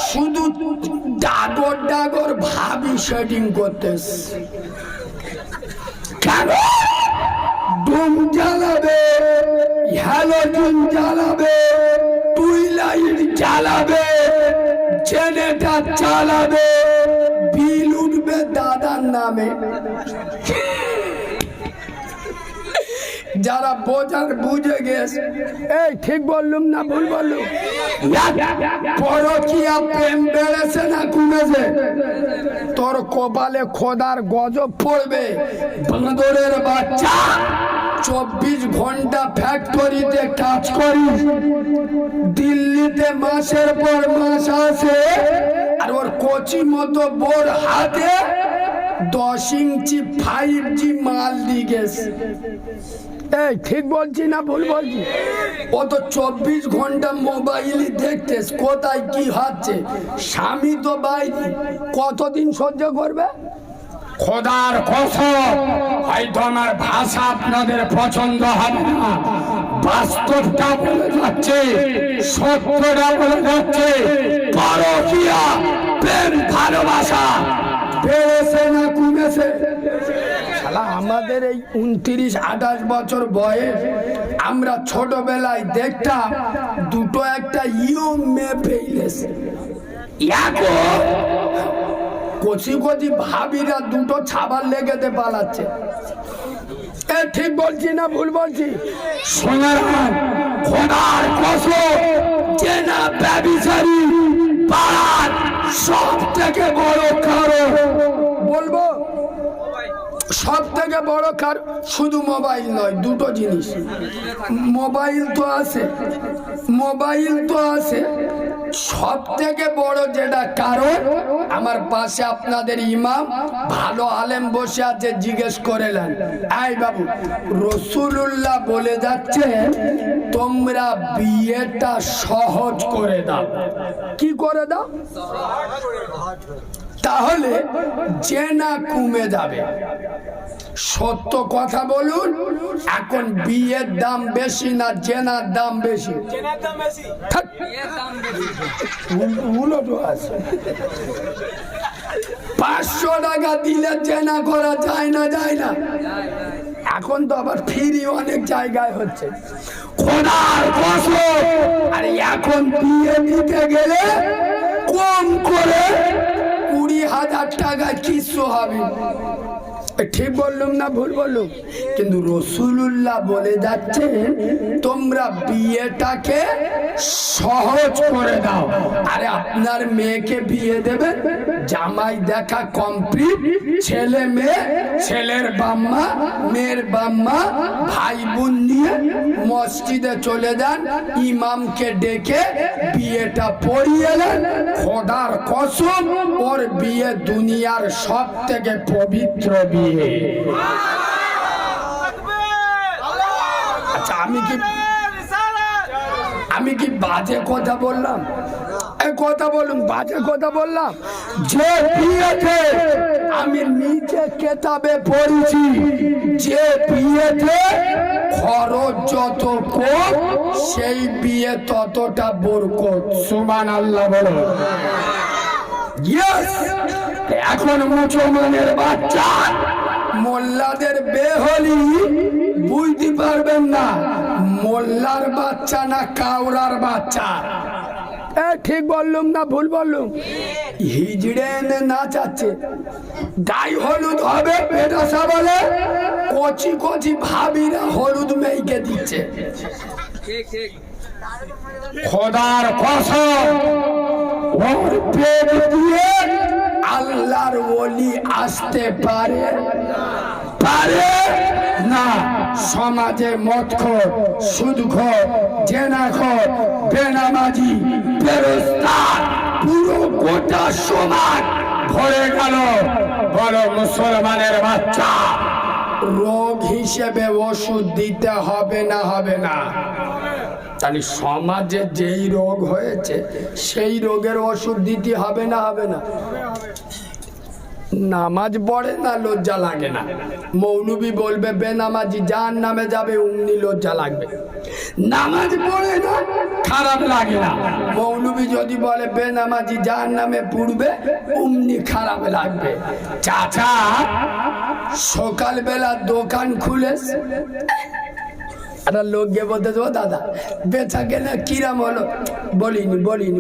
শুধু ডাগর ডাগর ভাবি সেটিং করতেস। কেন? ডুম জ্বালাবে, হ্যালোজেন জ্বালাবে, টুইলাইট জ্বালাবে, জেনারেটর চালাবে, বিল উঠবে দাদার নামে। যারা বোঝার বুঝে গেছে, এই ঠিক বললুম না ভুল বললুম? পরকীয়া প্রেম বেড়েছে না কমেছে? তোর কপালে খোদার গজব পড়বে বাঁদরের বাচ্চা। 24 ঘন্টা ফ্যাক্টরিতে কাজ করিস, দিল্লিতে মাসের পর মাস আসে, আর ওর কচি মতো বোর হাতে 10 ইঞ্চি 5G মাল দিয়ে গেছে। এই ঠিক বলছি না ভুল বলছি? ও তো 24 ঘন্টা মোবাইলই দেখতেস, কোথায় কি হচ্ছে। স্বামী তো বাইরে, কতদিন সহ্য করবে? খোদার কসম, হয়তো আমার ভাষা আপনাদের পছন্দ হবে না, বাস্তবটা বলে যাচ্ছে, সত্যটা বলে যাচ্ছে। পরকীয়া প্রেম ভালোবাসা বেড়েছে না কমেছে? আমাদের এই 29-28 বছর বয়স, আমরা ছোটবেলায় দেখতাম দুটো একটা মেয়ে ফেলেছে। কচি কচি ভাবিরা দুটো ছাবার লেগেতে পালাচ্ছে। ঠিক বলছি না ভুল বলছি? সোনার খোদার কসম, চেনা ব্যভিচারী পাড়ার সব থেকে বড় কারণ বলবো, সব থেকে বড় কারণ শুধু মোবাইল নয়, দুটো জিনিস। মোবাইল তো আছে, মোবাইল তো আছে, সব থেকে বড় যেটা কারণ, আমার পাশে আপনাদের ইমাম ভালো আলেম বসে আছে, জিজ্ঞেস করেলেন, এই বাবু, রাসূলুল্লাহ বলে যাচ্ছে তোমরা বিয়েটা সহজ করে দাও। কি করে দাও? তাহলে জেনা কমে যাবে। সত্য কথা বলুন, এখন বিয়ের দাম বেশি না জেনার দাম বেশি? উল্টো আছে। 500 টাকা দিলে জেনা করা যায় না? যায় না? এখন তো আবার ফ্রি অনেক জায়গায় হচ্ছে। খোদার কসম, আর এখন বিয়ে দিতে গেলে কম করে 20,000 টাকায় কিছু হবে। ঠিক বললুম না ভুল বললুম? কিন্তু রাসূলুল্লাহ বলে যাচ্ছে তোমরা বিয়েটাকে সহজ করে দাও। আরে আপনার মেয়েকে বিয়ে দেবে, জামাই দেখা কমপ্লিট, ছেলে মেয়ে, ছেলের বাম্মা, মেয়ের বাম্মা, ভাই বোন নিয়ে মসজিদে চলে যান, ইমামকে ডেকে বিয়েটা পড়িয়ে নেন। খোদার কসম, ওর বিয়ে দুনিয়ার সব থেকে পবিত্র বিয়ে। আচ্ছা, আমি কি বাজে কথা বললাম? কথা বলুন, বাজে কথা বললাম? যে বিয়েতে আমি নিচে কেতাবে পড়েছি, যে বিয়েতে খরচ যত কম, সেই বিয়ে ততটা বরকত। সুবহানাল্লাহ বলো। এখন মুসলমানের বাচ্চা মোল্লাদের বেহলি বুঝতে পারবেন না, মোল্লার বাচ্চা না কাউরার বাচ্চা। ঠিক বললুম না ভুল বললুম? হিজড়ে এনে নাচাচ্ছে, গায়ে হলুদ হবে পেটাসা বলে, কচি কচি ভাবিরা হলুদ মেয়েকে দিচ্ছে। খোদার কসম, ওর পেট দিয়ে আল্লাহর ওলি আসতে পারে না। সমাজে মদখোর, সুদখোর, জেনাখোর, বেনামাজি, বেরোজগার, পুরো গোটা সমাজ ভরে গেল। বলো মুসলমানের বাচ্চা, রোগ হিসেবে ওষুধ দিতে হবে না? হবে না? তাহলে সমাজে যেই রোগ হয়েছে সেই রোগের ওষুধ দিতে হবে না? হবে না? নামাজ পড়ে না লজ্জা লাগে না? মৌলবি বলবে বেনামাজি জাহান্নামে যাবে, অমনি লজ্জা লাগবে। নামাজ পড়ে না খারাপ লাগে না, মৌলবি যদি বলে বেনামাজি জাহান্নামে পুড়বে, অমনি খারাপ লাগবে। চাচা সকালবেলা দোকান খুলেছে, একটা লোক গিয়ে বলতে দেবো দাদা বেচা কেনা কিরাম হলো?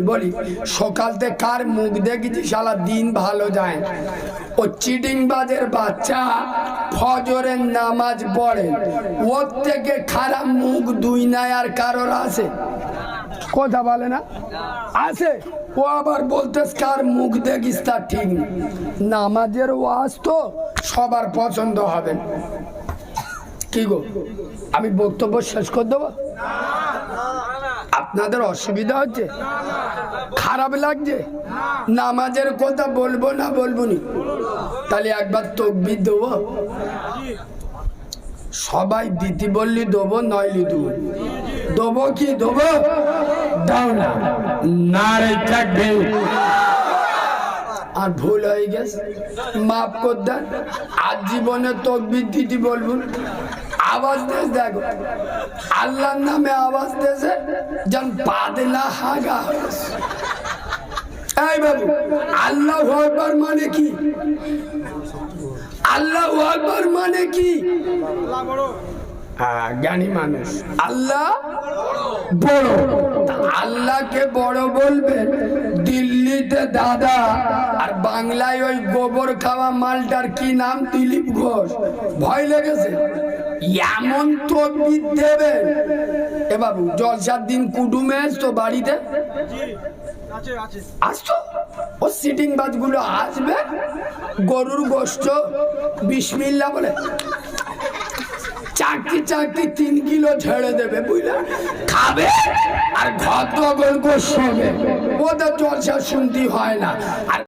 বলি সকাল থেকে কার মুখ দেখেছি সারা দিন ভালো যায়। ও চিটিং বাজের বাচ্চা ফজরের নামাজ পড়ে, ওর থেকে খারাপ মুখ দুই নাই আর কারোর আছে? কথা বলে না আছে। ও আবার বলতে কার মুখ দেখিস তা ঠিক নেই। নামাজের ওয়াজ তো সবার পছন্দ হবে। কি গো, আমি বক্তব্য শেষ করে দেবো? আপনাদের অসুবিধা হচ্ছে? খারাপ লাগছে? নামাজের কথা বলবো না বলবো নি? তাহলে একবার তকবীর দেবো। সবাই দিতি বললি দেবো, নইলি দেবো। দেবো কি দেবো? দাও না, নারে থাকবে। আর ভুল হয়ে গেছে, মাফ কর দেন। আজ জীবনে তকবীর দিতে বলবো, আওয়াজ দেশ দেখো, আল্লাহর নামে আওয়াজ দেশে যেন পাদলা হাগা। এই বাবু, আল্লাহু আকবার মানে কি? আল্লাহু আকবার মানে কি? জ্ঞানী মানুষ আল্লাহ বড়। আল্লাহকে বড় বলবে দিল্লিতে দাদা, আর বাংলায় ওই গোবর খাওয়া মালটার কি নাম, দিলীপ ঘোষ। ভয় লেগেছে? এমন তকবীর দেবে। এ বাবু, জলসার দিন কুটুমে আসতো বাড়িতে? আসতো। ও সিটিং বাজগুলো আসবে, গরুর গোশত বিসমিল্লাহ বলে চাকরি 3 কিলো ছেড়ে দেবে, বুঝলে? খাবে আর ঘর তো গোল গোশ হবে। ওদের জলসা শুনতে হয় না। আর